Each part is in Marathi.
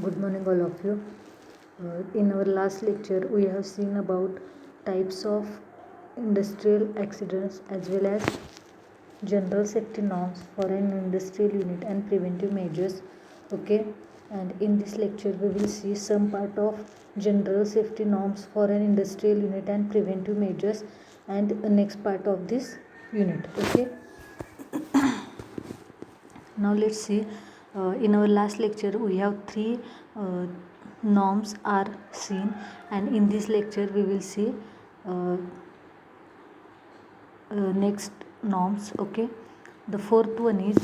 Good morning, all of you. In our last lecture, we have seen about types of industrial accidents as well as general safety norms for an industrial unit and preventive measures. Okay, and in this lecture, we will see some part of general safety norms for an industrial unit and preventive measures, and the next part of this unit. Okay. Now let's see, in our last lecture we have three norms are seen, and in this lecture we will see uh, next norms. Okay, the fourth one is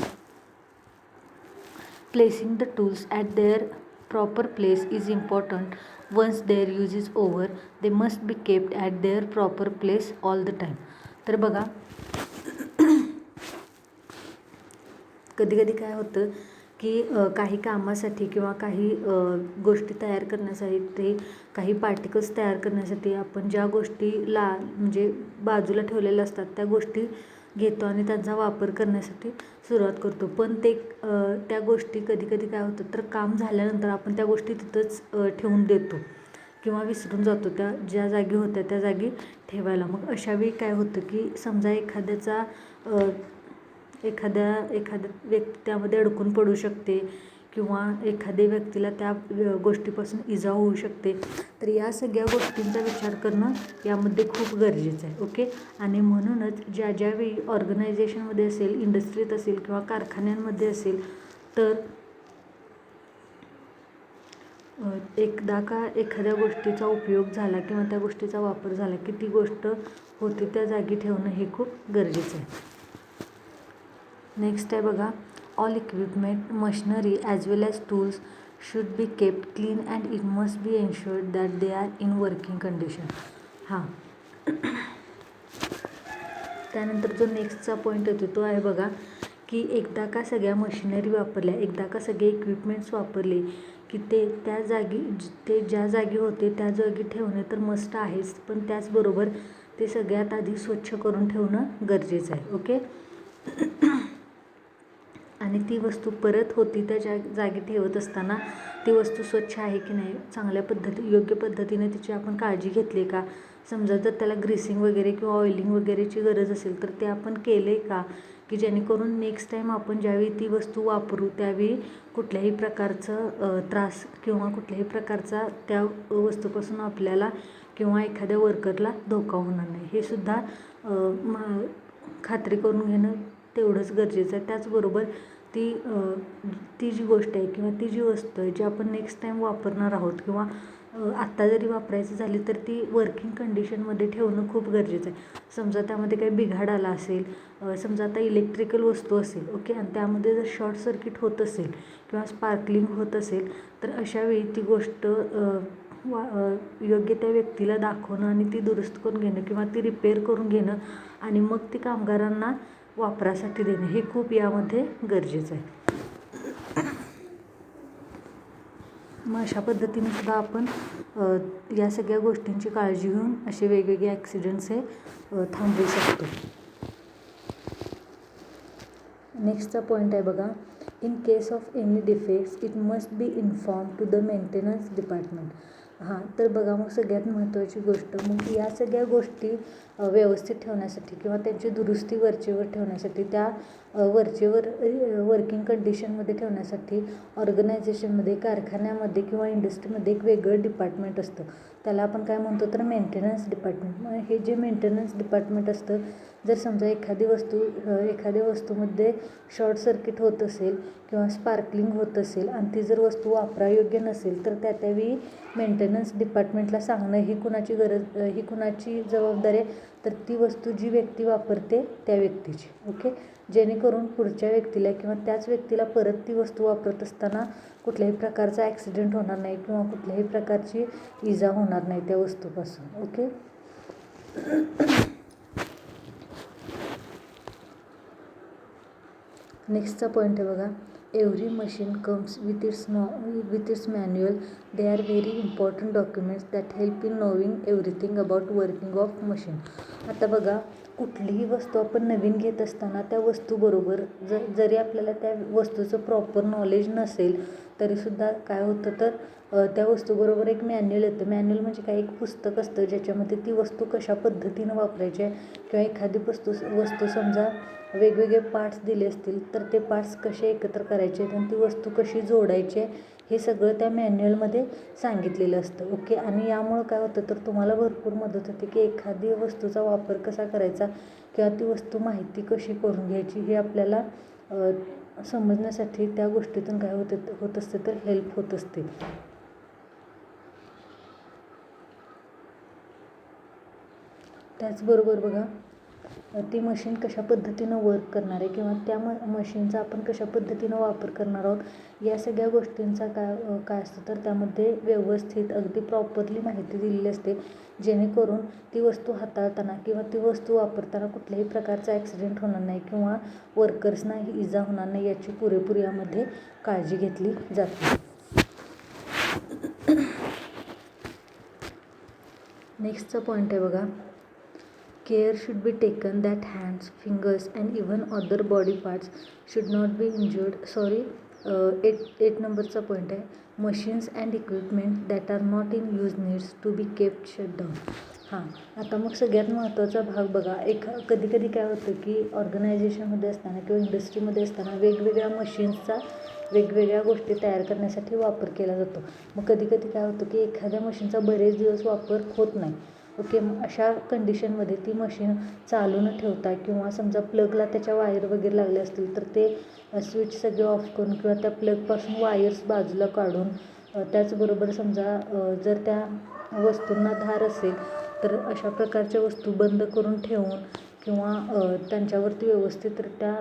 placing the tools at their proper place is important. Once their use is over, they must be kept at their proper place all the time. तर बघा, कधी कधी काय होतं की काही कामासाठी किंवा काही गोष्टी तयार करण्यासाठी, काही पार्टिकल्स तयार करण्यासाठी आपण ज्या गोष्टीला म्हणजे बाजूला ठेवलेल्या असतात त्या गोष्टी घेतो आणि त्यांचा वापर करण्यासाठी सुरुवात करतो. पण ते त्या गोष्टी कधी कधी काय होतं तर काम झाल्यानंतर आपण त्या गोष्टी तिथंच ठेवून देतो किंवा विसरून जातो त्या ज्या जागी होत्या त्या जागी ठेवायला. मग अशावेळी काय होतं की समजा एखाद्या व्यक्ती त्यामध्ये अडकून पडू शकते किंवा एखाद्या व्यक्तीला त्या गोष्टीपासून इजा होऊ शकते. तर या सगळ्या गोष्टींचा विचार करणं यामध्ये खूप गरजेचं आहे. ओके, आणि म्हणूनच ज्यावेळी ऑर्गनायझेशनमध्ये असेल, इंडस्ट्रीत असेल किंवा कारखान्यांमध्ये असेल, तर एकदा का एखाद्या गोष्टीचा उपयोग झाला किंवा त्या गोष्टीचा वापर झाला की ती गोष्ट होती त्या जागी ठेवणं हे खूप गरजेचं आहे. नेक्स्ट आहे बघा, all equipment, machinery as well as tools should be kept clean and it must be ensured that they are in working condition. हां, त्यानंतर जो नेक्स्टचा पॉईंट येतो तो आहे बघा की एकदा का सगळ्या मशिनरी वापरल्या, एकदा का सगळे इक्विपमेंट्स वापरले की ते ज्या जागी होते त्या जागी ठेवणे तर मस्ट आहेच, पण त्याचबरोबर ते सगळ्यात आधी स्वच्छ करून ठेवणं गरजेचं आहे. ओके, आणि ती वस्तू परत होती त्या जागी ठेवत असताना ती वस्तू स्वच्छ आहे की नाही, चांगल्या योग्य पद्धतीने तिची आपण काळजी घेतली का, समजा जर त्याला ग्रीसिंग वगैरे किंवा ऑइलिंग वगैरेची गरज असेल तर ते आपण केले का, की जेणेकरून नेक्स्ट टाईम आपण ज्यावेळी ती वस्तू वापरू त्यावेळी कुठल्याही प्रकारचं त्रास किंवा कुठल्याही प्रकारचा त्या वस्तूपासून आपल्याला किंवा एखाद्या वर्करला धोका होणार नाही. हे सुद्धा खात्री करून घेणं तेवढंच गरजेचं आहे. त्याचबरोबर ती जी गोष्ट आहे किंवा ती जी वस्तू आहे जी आपण नेक्स्ट टाईम वापरणार आहोत किंवा आत्ता जरी वापरायची झाली तर ती वर्किंग कंडिशनमध्ये ठेवणं खूप गरजेचं आहे. समजा त्यामध्ये काही बिघाड आला असेल, समजा आता इलेक्ट्रिकल वस्तू असेल, ओके, आणि त्यामध्ये जर शॉर्ट सर्किट होत असेल किंवा स्पार्कलिंग होत असेल तर अशावेळी ती गोष्ट योग्य त्या व्यक्तीला दाखवणं आणि ती दुरुस्त करून घेणं किंवा ती रिपेअर करून घेणं आणि मग ती कामगारांना वापरासाठी देणं हे खूप यामध्ये गरजेचं आहे. मग अशा पद्धतीने सुद्धा आपण या सगळ्या गोष्टींची काळजी घेऊन असे वेगवेगळे ॲक्सिडेंट्स हे थांबवू शकतो. नेक्स्टचा पॉईंट आहे बघा, in case of any defects it must be inform to the maintenance department. हां, तर बघा मग सगळ्यात महत्त्वाची गोष्ट, मग या सगळ्या गोष्टी व्यवस्थित ठेवण्यासाठी किंवा त्यांची दुरुस्ती वरचेवर ठेवण्यासाठी, त्या वरचेवर वर्किंग कंडिशनमध्ये ठेवण्यासाठी ऑर्गनायझेशनमध्ये, कारखान्यामध्ये किंवा इंडस्ट्रीमध्ये एक वेगळं डिपार्टमेंट असतं. त्याला आपण काय म्हणतो तर मेंटेनन्स डिपार्टमेंट. मग हे जे मेंटेनन्स डिपार्टमेंट असतं, जर समजा एखाद्या वस्तूमध्ये शॉर्ट सर्किट होत असेल किंवा स्पार्कलिंग होत असेल आणि ती जर वस्तू वापरायोग्य नसेल तर त्यावेळी मेंटेनन्स डिपार्टमेंटला सांगणं ही कुणाची जबाबदारी आहे तर ती वस्तू जी व्यक्ती वापरते त्या व्यक्तीची. ओके, जेणेकरून पुढच्या व्यक्तीला किंवा त्याच व्यक्तीला परत ती वस्तू वापरत असताना कुठल्याही प्रकारचा ॲक्सिडेंट होणार नाही किंवा कुठल्याही प्रकारची इजा होणार नाही त्या वस्तूपासून. ओके, नेक्स्टचा पॉईंट आहे बघा, Every machine comes with its manual. They are very important documents that help in knowing everything about working of machine. आता बघा, कुठलीही वस्तू आपण नवीन घेत असताना त्या वस्तूबरोबर जरी आपल्याला त्या वस्तूचं प्रॉपर नॉलेज नसेल तरीसुद्धा काय होतं तर त्या वस्तूबरोबर एक मॅन्युअल येतं. मॅन्युअल म्हणजे काय, एक पुस्तक असतं ज्याच्यामध्ये ती वस्तू कशा पद्धतीनं वापरायची आहे किंवा एखादी वस्तू समजा वेगवेगळे पार्ट्स दिले असतील तर ते पार्ट्स कसे एकत्र करायचे आणि ती वस्तू कशी जोडायची आहे हे सगळं त्या मॅन्युअलमध्ये सांगितलेलं असतं. ओके. आणि यामुळं काय होतं तर तुम्हाला भरपूर मदत होते की एखादी वस्तूचा वापर कसा करायचा किंवा ती वस्तू माहिती कशी करून घ्यायची हे आपल्याला समजण्यासाठी त्या गोष्टीतून काय होत असते तर हेल्प होत असते. त्याचबरोबर बघा, ती मशीन कशा पद्धतीनं वर्क करणार आहे किंवा त्या मशीनचा आपण कशा पद्धतीनं वापर करणार आहोत या सगळ्या गोष्टींचा काय असतं तर त्यामध्ये व्यवस्थित अगदी प्रॉपरली माहिती दिलेली असते, जेणेकरून ती वस्तू हाताळताना किंवा ती वस्तू वापरताना कुठल्याही प्रकारचा ॲक्सिडेंट होणार नाही किंवा वर्कर्सनाही इजा होणार नाही याची पुरेपूर यामध्ये काळजी घेतली जाते. नेक्स्टचा पॉईंट आहे बघा, care should be taken that hands, fingers and even other body parts should not be injured. Sorry, 8 नंबरचा पॉईंट आहे, machines and equipment that are not in use needs to be kept shut down. हां, आता मग सगळ्यात महत्त्वाचा भाग बघा, कधी काय होतं की ऑर्गनायझेशनमध्ये असताना किंवा इंडस्ट्रीमध्ये असताना वेगवेगळ्या मशीन्सचा वेगवेगळ्या गोष्टी तयार करण्यासाठी वापर केला जातो. मग कधी काय होतं की एखाद्या मशीनचा बरेच दिवस वापर होत नाही. ओके. मग अशा कंडिशनमध्ये ती मशीन चालू न ठेवता किंवा समजा प्लगला त्याच्या वायर वगैरे लागले असतील तर ते स्विच सगळे ऑफ करून किंवा त्या प्लगपासून वायर्स बाजूला काढून, त्याचबरोबर समजा जर त्या वस्तूंना धार असेल तर अशा प्रकारच्या वस्तू बंद करून ठेवून किंवा त्यांच्यावरती व्यवस्थितरित्या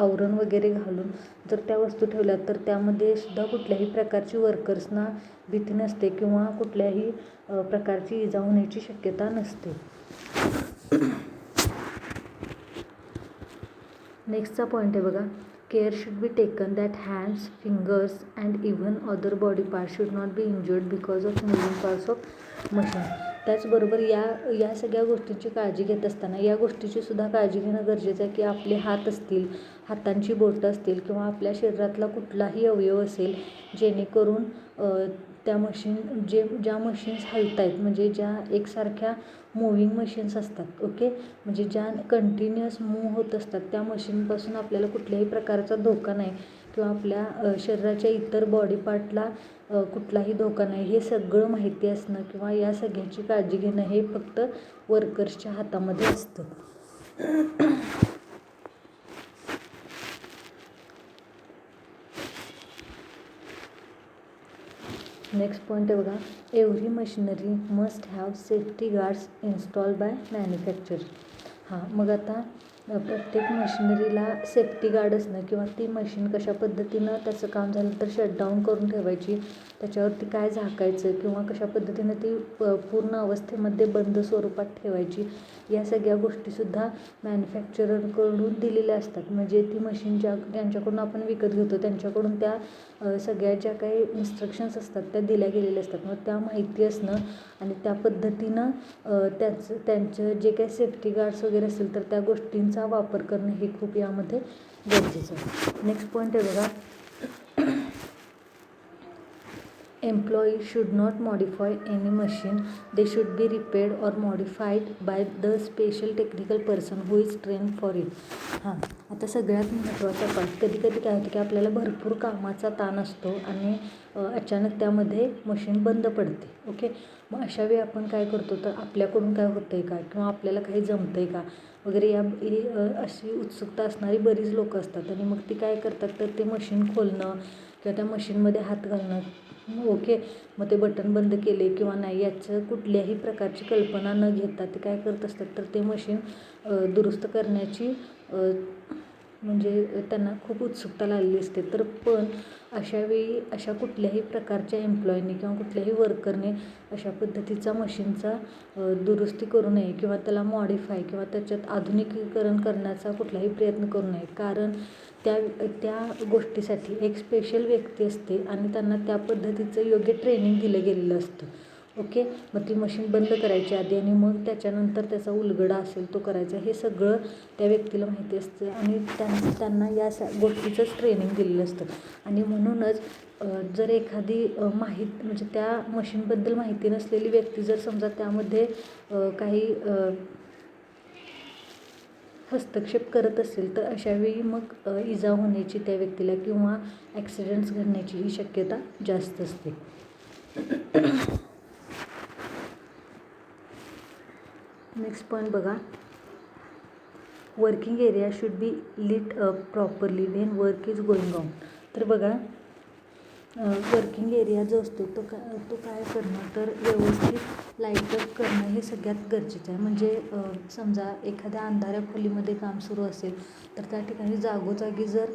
आवरण वगैरे घालून जर त्या वस्तू ठेवल्या तर त्यामध्ये सुद्धा कुठल्याही प्रकारची वर्कर्सना भीती नसते किंवा कुठल्याही प्रकारची इजा होण्याची शक्यता नसते. नेक्स्टचा पॉईंट आहे बघा, care should be taken that hands, fingers and even other body parts should not be injured because of moving parts of machine. त्याचबरोबर या सगळ्या गोष्टींची काळजी घेत असताना या गोष्टीची सुद्धा काळजी घेणं गरजेचं आहे की आपले हात असतील, हातांची बोटं असतील किंवा आपल्या शरीरातला कुठलाही अवयव असेल जेणेकरून त्या ज्या मशीन्स हलत आहेत म्हणजे ज्या एकसारख्या मूव्हिंग मशीन्स असतात. ओके. म्हणजे ज्या कंटिन्युअस मूव्ह होत असतात त्या मशीनपासून आपल्याला कुठल्याही प्रकारचा धोका नाही किंवा आपल्या शरीराच्या इतर बॉडी पार्टला कुठलाही धोका नाही हे सगळं माहिती असणं किंवा या सगळ्याची काळजी घेणं हे फक्त वर्कर्सच्या हातामध्ये असतं. नेक्स्ट पॉईंट आहे बघा, every machinery must have safety guards install by manufacture. हां, मग आता प्रत्येक मशिनरीला सेफ्टी गार्ड असणं किंवा ती मशीन कशा पद्धतीनं त्याचं काम झालं तर शटडाऊन करून ठेवायची, त्याच्यावरती काय झाकायचं किंवा कशा पद्धतीनं ती पूर्ण अवस्थेमध्ये बंद स्वरूपात ठेवायची या सगळ्या गोष्टीसुद्धा मॅन्युफॅक्चररकडून दिलेल्या असतात. म्हणजे ती मशीन ज्यांच्याकडून आपण विकत घेतो त्यांच्याकडून त्या सगळ्या ज्या काही इन्स्ट्रक्शन्स असतात त्या दिल्या गेलेल्या असतात. मग त्या माहिती असणं आणि त्या पद्धतीनं त्यांचं जे काही सेफ्टी गार्ड्स वगैरे असतील तर त्या गोष्टींचा वापर करणं हे खूप यामध्ये गरजेचं आहे. नेक्स्ट पॉईंट आहे बघा, employee should not modify any machine, they should be repaired और modified by the special technical person who is train for it. हां, आता सगळ्यात महत्त्वाचा पार्ट, कधी काय होतं की आपल्याला भरपूर कामाचा ताण असतो आणि अचानक त्यामध्ये मशीन बंद पडते. ओके. मग अशा वेळी आपण काय करतो तर आपल्याकडून काय होतं आहे का किंवा आपल्याला काही जमतं आहे का वगैरे अशी उत्सुकता असणारी बरीच लोकं असतात आणि मग ती काय करतात तर ते मशीन खोलणं किंवा त्या मशीनमध्ये हात घालणं. ओके. मग ते बटन बंद केले किंवा नाही याचं कुठल्याही प्रकारची कल्पना न घेता ते काय करत असतात तर ते मशीन दुरुस्त करण्याची म्हणजे त्यांना खूप उत्सुकता लागलेली असते. तर पण अशावेळी अशा कुठल्याही प्रकारच्या एम्प्लॉईनी किंवा कुठल्याही वर्करने अशा पद्धतीचा मशीनचा दुरुस्ती करू नये किंवा त्याला मॉडिफाय किंवा त्याच्यात आधुनिकीकरण करण्याचा कुठलाही प्रयत्न करू नये. कारण त्या गोष्टीसाठी एक स्पेशल व्यक्ती असते आणि त्यांना त्या पद्धतीचं योग्य ट्रेनिंग दिलं गेलेलं असतं. ओके, मग ती मशीन बंद करायची आधी आणि मग त्याच्यानंतर त्याचा उलगडा असेल तो करायचा, हे सगळं त्या व्यक्तीला माहिती असतं आणि त्यांना या गोष्टीचंच ट्रेनिंग दिलेलं असतं. आणि म्हणूनच जर एखादी म्हणजे त्या मशीनबद्दल माहिती नसलेली व्यक्ती जर समजा त्यामध्ये काही हस्तक्षेप करत असेल तर अशावेळी मग इजा होण्याची त्या व्यक्तीला किंवा ॲक्सिडेंट्स घडण्याची ही शक्यता जास्त असते. नेक्स्ट पॉईंट बघा, working area should be lit up properly when work is going on. तर बघा, वर्किंग एरिया जो असतो तो काय करणं, तर व्यवस्थित लाईटअप करणं हे सगळ्यात गरजेचं आहे. म्हणजे समजा एखाद्या अंधाऱ्या खोलीमध्ये काम सुरू असेल तर त्या ठिकाणी जागोजागी जर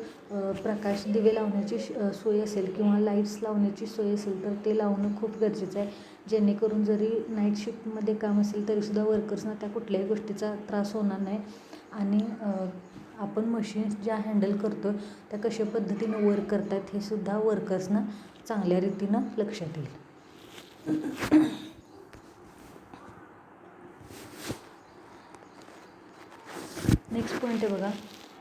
प्रकाश दिवे लावण्याची सोय असेल किंवा लाईट्स लावण्याची सोय असेल तर ते लावणं खूप गरजेचं आहे. जेणेकरून जरी नाईट शिफ्टमध्ये काम असेल तरीसुद्धा वर्कर्सना त्या कुठल्याही गोष्टीचा त्रास होणार नाही आणि आपण मशीन्स ज्या हँडल करतो त्या कशा पद्धतीनं वर्क करत आहेत हे सुद्धा वर्कर्सना चांगल्या रीतीनं लक्षात येईल. नेक्स्ट पॉईंट आहे बघा,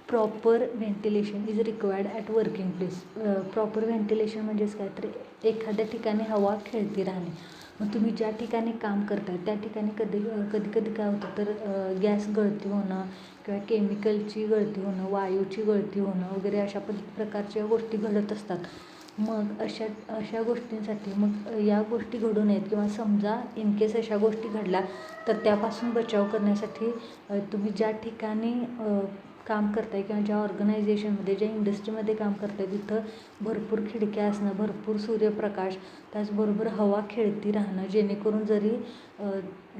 proper ventilation is required at working place. Proper ventilation म्हणजेच काय, तर एखाद्या ठिकाणी हवा खेळती राहणे. मग तुम्ही ज्या ठिकाणी काम करताय त्या ठिकाणी कधी काय होतं तर गॅस गळती होणं किंवा केमिकलची गळती होणं, वायूची गळती होणं वगैरे अशा प्रकारच्या गोष्टी घडत असतात. मग अशा गोष्टींसाठी मग या गोष्टी घडू नयेत किंवा समजा इनकेस अशा गोष्टी घडल्या तर त्यापासून बचाव करण्यासाठी तुम्ही ज्या ठिकाणी काम करताय किंवा ज्या ऑर्गनायझेशनमध्ये ज्या इंडस्ट्रीमध्ये काम करताय तिथं भरपूर खिडक्या असणं, भरपूर सूर्यप्रकाश, त्याचबरोबर हवा खेळती राहणं, जेणेकरून जरी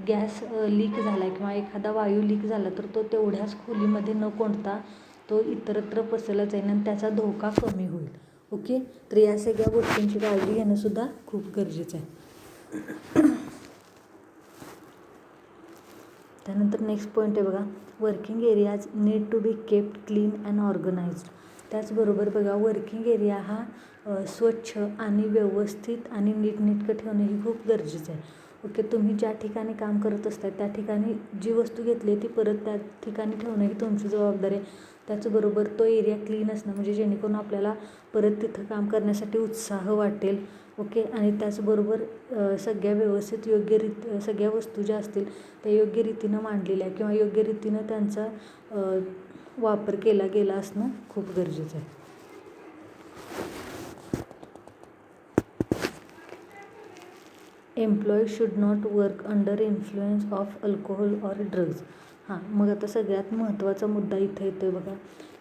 गॅस लीक झाला किंवा एखादा वायू लीक झाला तर तो तेवढ्याच खोलीमध्ये न कोंडता तो इतरत्र पसरला जाईल आणि त्याचा धोका कमी होईल. ओके, तर या सगळ्या गोष्टींची काळजी घेणंसुद्धा खूप गरजेचं आहे. त्यानंतर नेक्स्ट पॉईंट आहे बघा, working areas need to be kept clean and organised. त्याचबरोबर बघा, वर्किंग एरिया हा स्वच्छ आणि व्यवस्थित आणि नीटनेटकं ठेवणं हे खूप गरजेचं आहे. ओके, तुम्ही ज्या ठिकाणी काम करत असता त्या ठिकाणी जी वस्तू घेतली आहे ती परत त्या ठिकाणी ठेवणं ही तुमची जबाबदारी आहे. त्याचबरोबर तो एरिया क्लीन असणं म्हणजे जेणेकरून आपल्याला परत तिथं काम करण्यासाठी उत्साह वाटेल. ओके, आणि त्याचबरोबर सगळ्या व्यवस्थित सगळ्या वस्तू ज्या असतील त्या योग्य रीतीनं मांडलेल्या किंवा योग्य रीतीनं त्यांचा वापर केला गेला असणं खूप गरजेचं आहे. Employee should not work under influence of alcohol or drugs. मग आता सगळ्यात महत्त्वाचा मुद्दा इथं येतो बघा,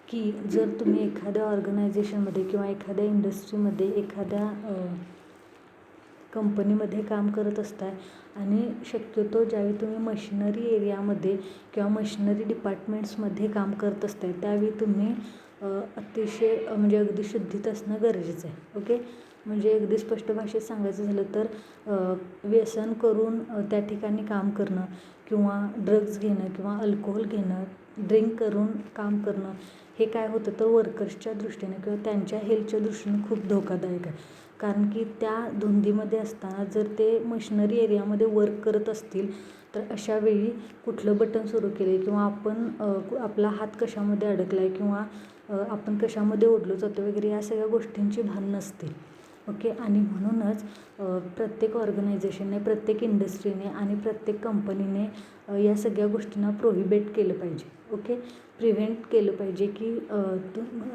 की जर तुम्ही एखाद्या ऑर्गनायझेशनमध्ये किंवा एखाद्या इंडस्ट्रीमध्ये एखाद्या कंपनीमध्ये काम करत असताय आणि शक्यतो ज्यावेळी तुम्ही मशिनरी एरियामध्ये किंवा मशिनरी डिपार्टमेंट्समध्ये काम करत असताय त्यावेळी तुम्ही अतिशय म्हणजे अगदी शुद्धीत असणं गरजेचं आहे. ओके, म्हणजे अगदी स्पष्ट भाषेत सांगायचं झालं तर व्यसन करून त्या ठिकाणी काम करणं किंवा ड्रग्ज घेणं किंवा अल्कोहोल घेणं, ड्रिंक करून काम करणं हे काय होतं तर वर्कर्सच्या दृष्टीने किंवा त्यांच्या हेल्थच्या दृष्टीने खूप धोकादायक आहे. कारण की त्या धुंदीमध्ये असताना जर ते मशिनरी एरियामध्ये वर्क करत असतील तर अशावेळी कुठलं बटन सुरू केले किंवा आपण आपला हात कशामध्ये अडकला आहे किंवा आपण कशामध्ये ओढलो जातो वगैरे या सगळ्या गोष्टींची भान नसते. ओके, आणि म्हणूनच प्रत्येक ऑर्गनायझेशनने, प्रत्येक इंडस्ट्रीने आणि प्रत्येक कंपनीने या सगळ्या गोष्टींना प्रोहिबिट केलं पाहिजे. ओके, प्रिव्हेंट केलं पाहिजे की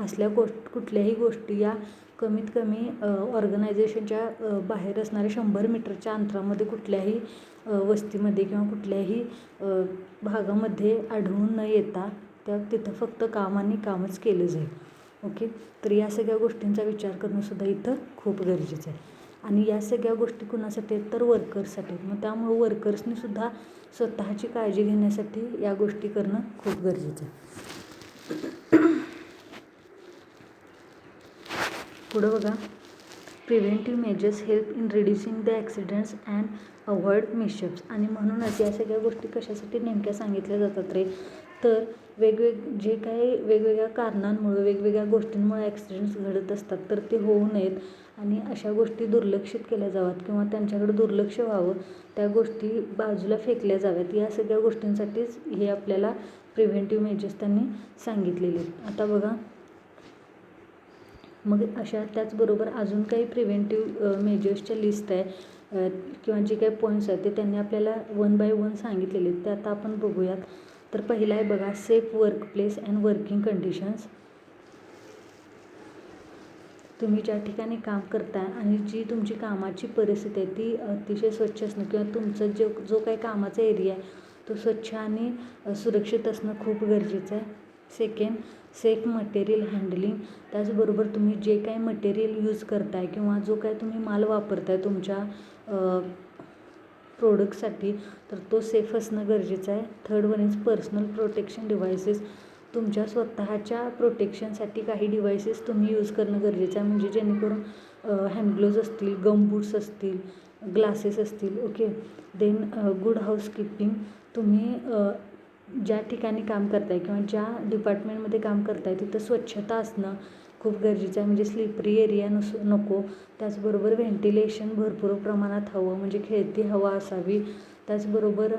असल्या कुठल्याही गोष्टी या कमीत कमी ऑर्गनायझेशनच्या बाहेर असणाऱ्या 100 मीटरच्या अंतरामध्ये कुठल्याही वस्तीमध्ये किंवा कुठल्याही भागामध्ये आढळून न येता तिथं फक्त काम आणि कामच केलं जाईल. ओके, तर या सगळ्या गोष्टींचा विचार करणंसुद्धा इथं खूप गरजेचं आहे. आणि या सगळ्या गोष्टी कुणासाठी आहेत तर वर्कर्ससाठी. मग त्यामुळं वर्कर्सनीसुद्धा स्वतःची काळजी घेण्यासाठी या गोष्टी करणं खूप गरजेचं आहे. पुढं बघा, preventive measures help in reducing the accidents and avoid mishaps. आणि म्हणूनच या सगळ्या गोष्टी कशासाठी नेमक्या सांगितल्या जातात रे, तर जे काही वेगवेगळ्या कारणांमुळे वेगवेगळ्या गोष्टींमुळे ॲक्सिडेंट्स घडत असतात तर ते होऊ नयेत आणि अशा गोष्टी दुर्लक्षित केल्या जाव्यात किंवा त्यांच्याकडे दुर्लक्ष व्हावं, त्या गोष्टी बाजूला फेकल्या जाव्यात, या सगळ्या गोष्टींसाठीच हे आपल्याला प्रिव्हेंटिव्ह मेजर्स त्यांनी सांगितलेले आहेत. आता बघा, मग अशा त्याचबरोबर अजून काही प्रिव्हेंटिव्ह मेजर्सच्या लिस्ट आहे किंवा जे काही पॉईंट्स आहेत ते त्यांनी आपल्याला 1 बाय 1 सांगितलेले आहेत, ते आता आपण बघूयात. तर पहिला आहे बघा, safe work place and working conditions. तुम्ही ज्या ठिकाणी काम करताय आणि जी तुमची कामाची परिस्थिती आहे ती अतिशय स्वच्छ असणं किंवा तुमचं जो काही कामाचा एरिया आहे तो स्वच्छ आणि सुरक्षित असणं खूप गरजेचं आहे. Second, safe material handling. त्याचबरोबर तुम्ही जे काही मटेरियल यूज करताय किंवा जो काही तुम्ही माल वापरताय तुमच्या प्रोडक्टसाठी तर तो सेफ असणं गरजेचं आहे. Third one is personal protection devices. तुमच्या स्वतःच्या प्रोटेक्शनसाठी काही डिव्हायसेस तुम्ही यूज करणं गरजेचं आहे, म्हणजे जेणेकरून हँडग्लोव्ज असतील, गम बूट्स असतील, ग्लासेस असतील. ओके. Then good housekeeping. तुम्ही ज्या ठिकाणी काम करताय किंवा ज्या डिपार्टमेंटमध्ये काम करताय तिथं स्वच्छता असणं खूप गरजेचं आहे, म्हणजे स्लिपरी एरिया नको. त्याचबरोबर व्हेंटिलेशन भरपूर प्रमाणात हवं, म्हणजे खेळती हवा असावी. त्याचबरोबर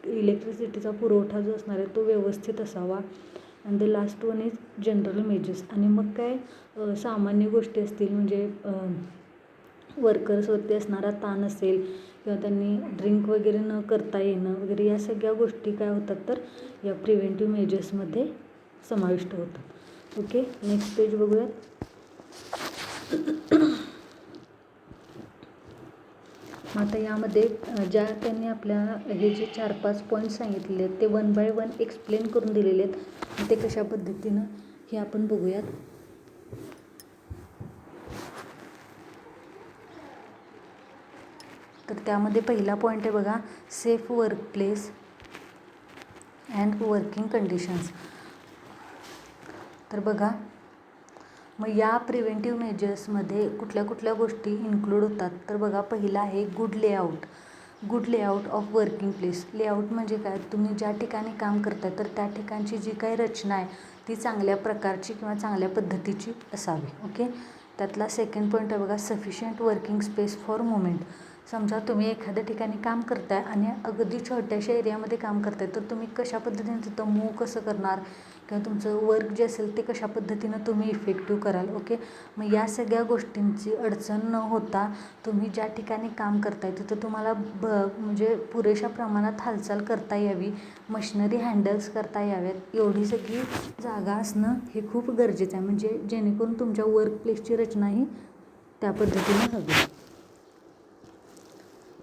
इलेक्ट्रिसिटीचा पुरवठा जो असणार आहे तो व्यवस्थित असावा. And the last one is general measures. आणि मग काय सामान्य गोष्टी असतील, म्हणजे वर्कर्सवरती असणारा ताण असेल किंवा त्यांनी ड्रिंक वगैरे न करता येणं वगैरे, या सगळ्या गोष्टी काय होतात तर या प्रिव्हेंटिव्ह मेजर्समध्ये समाविष्ट होतात. ओके. नेक्स्ट पेज बघूयात. आता यामध्ये ज्या त्यांनी आपल्या हे जे 4-5 पॉईंट्स सांगितलेले आहेत ते 1 बाय 1 एक्सप्लेन करून दिलेले आहेत, ते कशा पद्धतीनं हे आपण बघूयात. तर त्यामध्ये पहिला पॉईंट आहे बघा, safe work place and working conditions. तर बघा, मग या प्रिव्हेंटिव्ह मेजर्समध्ये कुठल्या कुठल्या गोष्टी इन्क्लूड होतात तर बघा, पहिला आहे good layout. Good layout of working place. Layout म्हणजे काय, तुम्ही ज्या ठिकाणी काम करताय तर त्या ठिकाणची जी काही रचना आहे ती चांगल्या प्रकारची किंवा चांगल्या पद्धतीची असावी. ओके. त्यातला सेकंड पॉईंट आहे बघा, sufficient working space for movement. समजा तुम्ही एखाद्या ठिकाणी काम करताय आणि अगदी छोट्याशा एरियामध्ये काम करताय तर तुम्ही कशा पद्धतीने तिथं मूव कसं करणार किंवा तुमचं वर्क जे असेल ते कशा पद्धतीनं तुम्ही इफेक्टिव्ह कराल. ओके. मग या सगळ्या गोष्टींची अडचण न होता तुम्ही ज्या ठिकाणी काम करताय तिथं तुम्हाला म्हणजे पुरेशा प्रमाणात हालचाल करता यावी, मशिनरी हँडल्स करता याव्यात, एवढी सगळी जागा असणं हे खूप गरजेचं आहे, म्हणजे जेणेकरून तुमच्या वर्क प्लेसची रचना ही त्या पद्धतीनं हवी.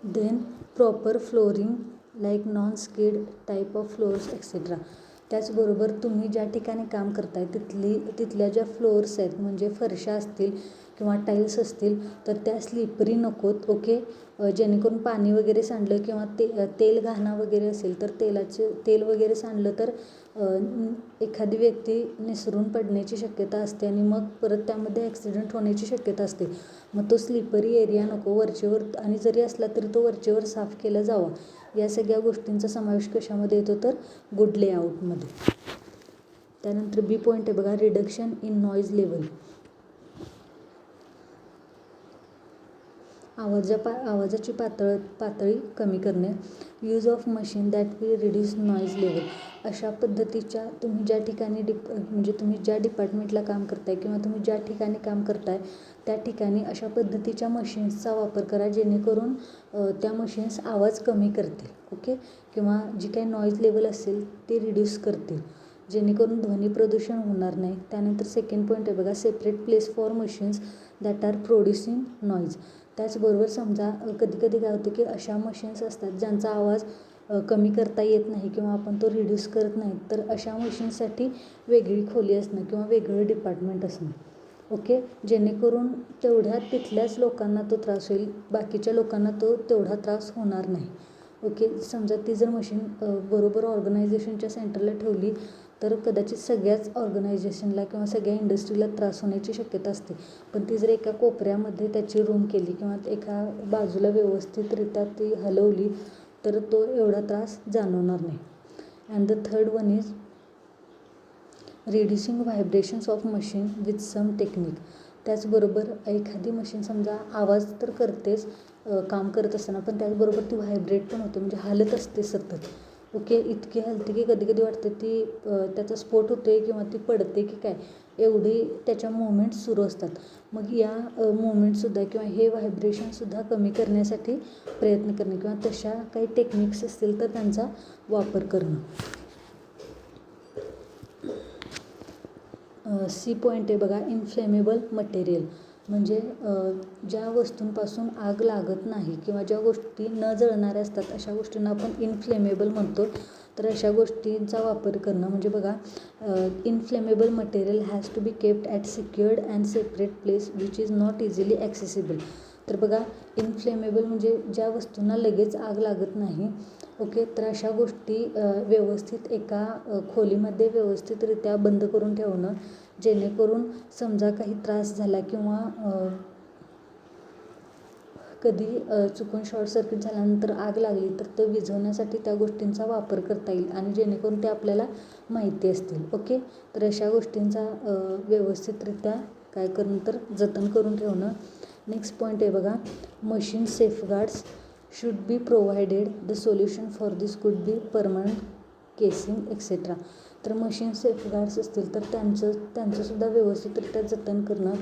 Then proper flooring like non skid type of floors et cetera. त्याचबरोबर तुम्ही ज्या ठिकाणी काम करताय तिथल्या ज्या फ्लोअर्स आहेत, म्हणजे फरशा असतील किंवा टाईल्स असतील तर त्या स्लिपरी नकोत. ओके. जेणेकरून पाणी वगैरे सांडलं किंवा तेल घाणा वगैरे असेल तर तेल वगैरे सांडलं तर एखादी व्यक्ती निसरून पडण्याची शक्यता असते आणि मग परत त्यामध्ये ॲक्सिडेंट होण्याची शक्यता असते. मग तो स्लिपरी एरिया नको वरचेवर, आणि जरी असला तरी तो वरचेवर साफ केला जावा. या सगळ्या गोष्टींचा समावेश कशामध्ये येतो तर गुड लेआउटमध्ये. त्यानंतर बी पॉईंट आहे बघा, रिडक्शन इन नॉईज लेवल. आवाजाची पातळी कमी करणे. Use of machine that will reduce noise level. अशा पद्धतीच्या तुम्ही ज्या ठिकाणी म्हणजे तुम्ही ज्या डिपार्टमेंटला काम करताय किंवा तुम्ही ज्या ठिकाणी काम करताय त्या ठिकाणी अशा पद्धतीच्या मशीन्सचा वापर करा जेणेकरून त्या मशीन्स आवाज कमी करतील. ओके. किंवा जी काही नॉईज लेवल असेल ते रिड्यूस करतील जेणेकरून ध्वनी प्रदूषण होणार नाही. त्यानंतर सेकंड पॉईंट आहे बघा, separate place for machines that are producing noise. त्याचबरोबर समजा कधी काय होतं की अशा मशीन्स असतात ज्यांचा आवाज कमी करता येत नाही किंवा आपण तो रिड्यूस करत नाही, तर अशा मशीन्ससाठी वेगळी खोली असणं किंवा वेगळं डिपार्टमेंट असणं. ओके. जेणेकरून तिथल्याच लोकांना तो त्रास होईल, बाकीच्या लोकांना तो तेवढा त्रास होणार नाही. ओके. समजा ती जर मशीन बरोबर ऑर्गनायझेशनच्या सेंटरला ठेवली तर कदाचित सगळ्याच ऑर्गनायझेशनला किंवा सगळ्या इंडस्ट्रीला त्रास होण्याची शक्यता असते. पण ती जर एका कोपऱ्यामध्ये त्याची रूम केली किंवा एका बाजूला व्यवस्थितरित्या ती हलवली तर तो एवढा त्रास जाणवणार नाही. And the third one is reducing vibrations of machine with some technique. त्याचबरोबर एखादी मशीन समजा आवाज तर करतेच काम करत असताना, पण त्याचबरोबर ती व्हायब्रेट पण होते, म्हणजे हालत असते सतत. ओके, इतकी हलते की कधी कधी वाटते ती त्याचा स्फोट होते किंवा ती पडते की काय, एवढी त्याच्या मुवमेंट्स सुरू असतात. मग या मुवमेंटसुद्धा किंवा हे व्हायब्रेशनसुद्धा कमी करण्यासाठी प्रयत्न करणे किंवा तशा काही टेक्निक्स असतील तर त्यांचा वापर करणं. सी पॉईंट आहे बघा, इनफ्लेमेबल मटेरियल. म्हणजे ज्या वस्तूंपासून आग लागत नाही किंवा ज्या गोष्टी न जळणाऱ्या असतात अशा गोष्टींना आपण इनफ्लेमेबल म्हणतो. तर अशा गोष्टींचा वापर करणं म्हणजे बघा, inflammable material has to be kept at secured and separate place which is not easily accessible. तर बघा, इनफ्लेमेबल म्हणजे ज्या वस्तूंना लगेच आग लागत नाही. ओके, तर अशा गोष्टी व्यवस्थित एका खोलीमध्ये व्यवस्थितरित्या बंद करून ठेवणं, जेणेकरून समजा काही त्रास झाला किंवा कधी चुकून शॉर्ट सर्किट झाल्यानंतर आग लागली तर ते विझवण्यासाठी त्या गोष्टींचा वापर करता येईल आणि जेणेकरून ते आपल्याला माहिती असतील. ओके, तर अशा गोष्टींचा व्यवस्थितरित्या काय करणं तर जतन करून ठेवणं. नेक्स्ट पॉईंट आहे बघा, machine safeguards should be provided. The solution for this could be permanent casing etcetera. तर मशीन सेफगार्ड्स असतील तर त्यांचंसुद्धा व्यवस्थितरित्या जतन करणं,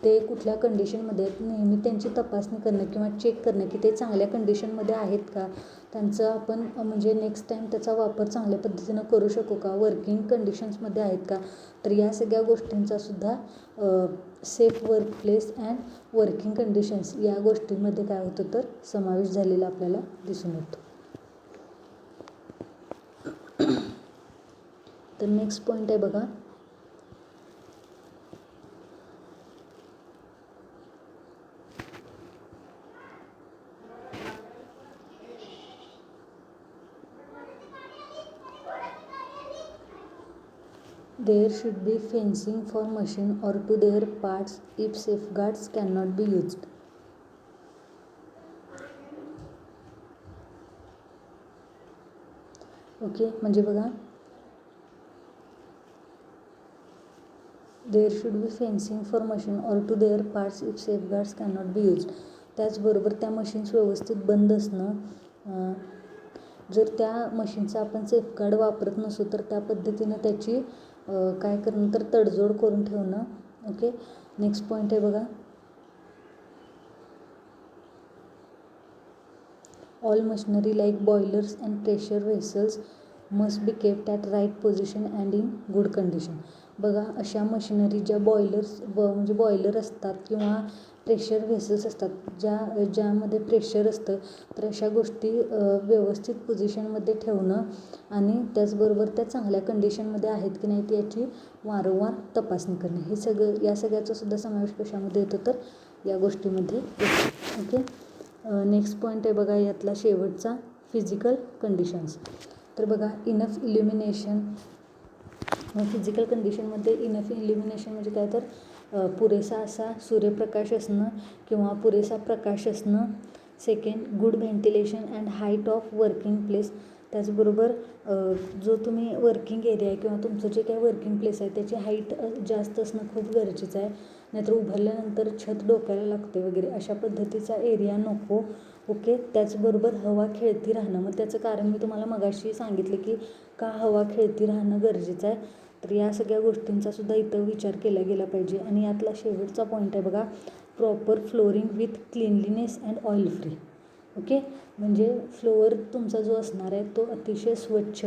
ते कुठल्या कंडिशनमध्ये आहेत नेहमी त्यांची तपासणी करणं किंवा चेक करणं की ते चांगल्या कंडिशनमध्ये आहेत का, त्यांचं आपण म्हणजे नेक्स्ट टाईम त्याचा वापर चांगल्या पद्धतीनं करू शकू का, वर्किंग कंडिशन्समध्ये आहेत का. तर या सगळ्या गोष्टींचासुद्धा safe workplace and working conditions या गोष्टींमध्ये काय होतं तर समावेश झालेला आपल्याला दिसून येतो. तर नेक्स्ट पॉईंट आहे बघा, there should be fencing for machine or to their parts if safeguards cannot be used. Okay, म्हणजे बघा, there should be fencing for machine or to their parts if safeguards cannot be used. त्याचबरोबर त्या मशीन्स व्यवस्थित बंद असणं, जर त्या मशीनचा आपण सेफगार्ड वापरत नसू तर त्या पद्धतीनं त्याची काय करणं तर तडजोड करून ठेवणं. ओके, नेक्स्ट पॉईंट आहे बघा, all machinery like boilers and pressure vessels must be kept at right position and in good condition. बघा, अशा मशिनरी ज्या म्हणजे बॉयलर असतात किंवा प्रेशर व्हेसल्स असतात ज्यामध्ये प्रेशर असतं, तर अशा गोष्टी व्यवस्थित पोझिशनमध्ये ठेवणं आणि त्याचबरोबर त्या चांगल्या कंडिशनमध्ये आहेत की नाही याची वारंवार तपासणी करणे. हे या सगळ्याचा सुद्धा समावेश कशामध्ये येतो तर या गोष्टीमध्ये येतो. ओके, नेक्स्ट पॉईंट आहे बघा यातला शेवटचा, फिजिकल कंडिशन्स. तर बघा, इनफ इल्युमिनेशन. फिजिकल कंडिशनमध्ये इनफ इल्युमिनेशन म्हणजे काय तर पुरेसा असा सूर्यप्रकाश असणं किंवा पुरेसा प्रकाश असणं. Second, good ventilation and height of working place. त्याचबरोबर जो तुम्ही वर्किंग एरिया आहे किंवा तुमचं जे काही वर्किंग प्लेस आहे त्याची हाईट जास्त असणं खूप गरजेचं आहे, नाहीतर उभारल्यानंतर छत डोक्याला लागते वगैरे, अशा पद्धतीचा एरिया नको. ओके, त्याचबरोबर हवा खेळती राहणं. मग त्याचं कारण मी तुम्हाला मगाशी सांगितलं की का हवा खेळती राहणं गरजेचं आहे. तर या सगळ्या गोष्टींचासुद्धा इथं विचार केला गेला पाहिजे. आणि यातला शेवटचा पॉईंट आहे बघा, proper flooring with cleanliness and oil free. Okay, म्हणजे फ्लोअर तुमचा जो असणार आहे तो अतिशय स्वच्छ,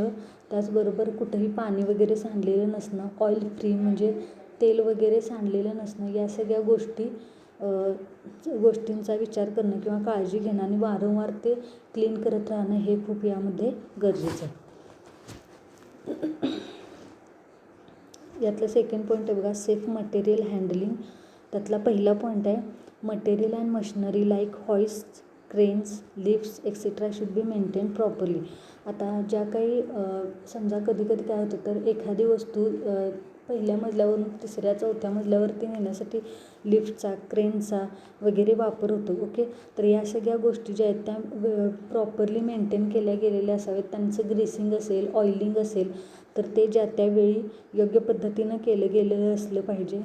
त्याचबरोबर कुठंही पाणी वगैरे सांडलेलं नसणं, ऑइल फ्री म्हणजे तेल वगैरे सांडलेलं नसणं, या सगळ्या गोष्टींचा विचार करणं किंवा काळजी घेणं आणि वारंवार ते क्लीन करत राहणं हे खूप यामध्ये गरजेचं आहे. यातलं सेकंड पॉईंट आहे बघा, सेफ मटेरियल हँडलिंग. त्यातला पहिला पॉईंट आहे, material and machinery like hoist, cranes, lifts etcetera should be maintain properly. आता ज्या काही समजा कधी कधी काय होतं तर एखादी वस्तू पहिल्या मजल्यावरून तिसऱ्या चौथ्या मजल्यावरती नेण्यासाठी लिफ्टचा, क्रेनचा वगैरे वापर होतो. ओके, तर या सगळ्या गोष्टी ज्या आहेत त्या प्रॉपरली मेंटेन केल्या गेलेल्या असाव्यात. त्यांचं ग्रीसिंग असेल, ऑइलिंग असेल तर ते ज्या त्यावेळी योग्य पद्धतीनं केलं गेलेलं असलं पाहिजे.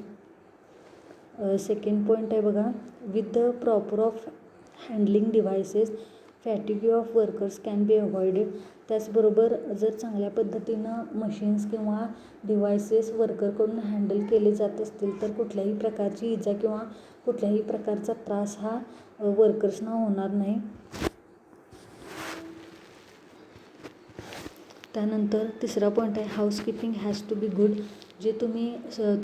सेकंड पॉईंट आहे बघा, with the proper of handling devices fatigue of workers can be avoided. त्याचबरोबर जर चांगल्या पद्धतीनं मशीन्स किंवा डिव्हायसेस वर्करकडून हँडल केले जात असतील तर कुठल्याही प्रकारची इजा किंवा कुठल्याही प्रकारचा त्रास हा वर्कर्सना होणार नाही. त्यानंतर तिसरा पॉईंट आहे, housekeeping has to be good. जे तुम्ही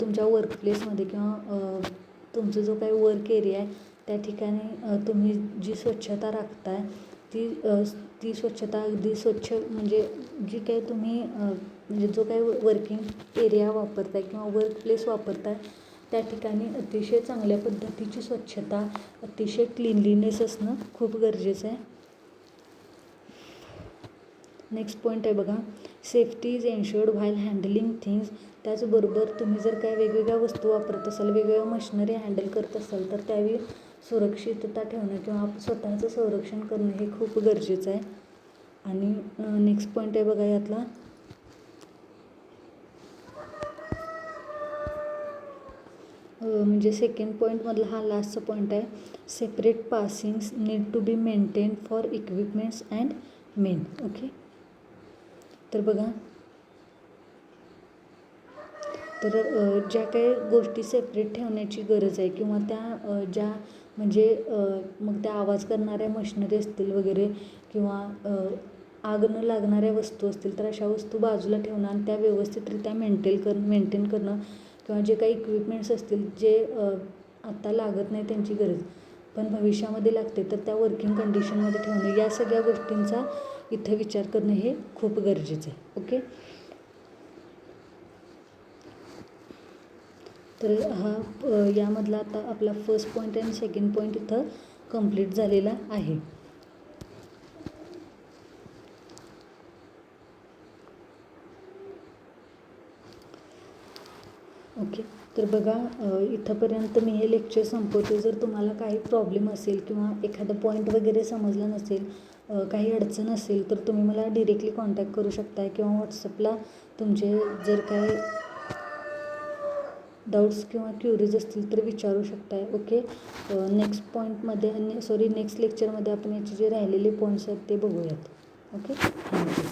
तुमच्या वर्कप्लेसमध्ये किंवा तुमचं जो काही वर्क एरिया आहे त्या ठिकाणी तुम्ही जी स्वच्छता राखताय ती स्वच्छता अगदी स्वच्छ, म्हणजे जी काही तुम्ही म्हणजे जो काही वर्किंग एरिया वापरताय किंवा वर्क प्लेस वापरताय त्या ठिकाणी अतिशय चांगल्या पद्धतीची स्वच्छता, अतिशय क्लीनलीनेस असणं खूप गरजेचं आहे. नेक्स्ट पॉईंट आहे बघा, safety is ensured while handling things. त्याचबरोबर तुम्ही जर काय वेगवेगळ्या वस्तू वापरत असाल, वेगवेगळ्या मशिनरी हँडल करत असाल तर त्यावेळी सुरक्षितता ठेवणं किंवा स्वतःचं संरक्षण करणं हे खूप गरजेचं आहे. आणि नेक्स्ट पॉईंट आहे बघा यातला, म्हणजे सेकंड पॉईंटमधला हा लास्टचा पॉईंट आहे, separate passings need to be maintain for equipments and men. Okay, तर बघा, तर ज्या काही गोष्टी सेपरेट ठेवण्याची गरज आहे किंवा त्या ज्या म्हणजे मग त्या आवाज करणाऱ्या मशिनरी असतील वगैरे किंवा आग न लागणाऱ्या वस्तू असतील तर अशा वस्तू बाजूला ठेवणं आणि त्या व्यवस्थितरित्या मेंटेन करणं किंवा जे काही इक्विपमेंट्स असतील जे आत्ता लागत नाही त्यांची गरज पण भविष्यामध्ये लागते तर त्या वर्किंग कंडिशनमध्ये ठेवणं, या सगळ्या गोष्टींचा इथं विचार करणं हे खूप गरजेचं आहे. ओके, तर हा यामधला आता आपला फर्स्ट पॉईंट आणि सेकंड पॉईंट इथं कंप्लीट झालेला आहे. ओके, तर बघा इथंपर्यंत मी हे लेक्चर संपवते. जर तुम्हाला काही प्रॉब्लेम असेल किंवा एखादा पॉईंट वगैरे समजला नसेल, काही अडचण असेल तर तुम्ही मला डिरेक्टली कॉन्टॅक्ट करू शकताय किंवा व्हॉट्सअपला तुमचे जर काही डाऊट्स किंवा क्युरीज असतील तर विचारू शकताय. ओके, नेक्स्ट पॉईंटमध्ये नेक्स्ट लेक्चरमध्ये आपण याचे जे राहिलेले पॉईंट्स आहेत ते बघूयात. Okay, thank you.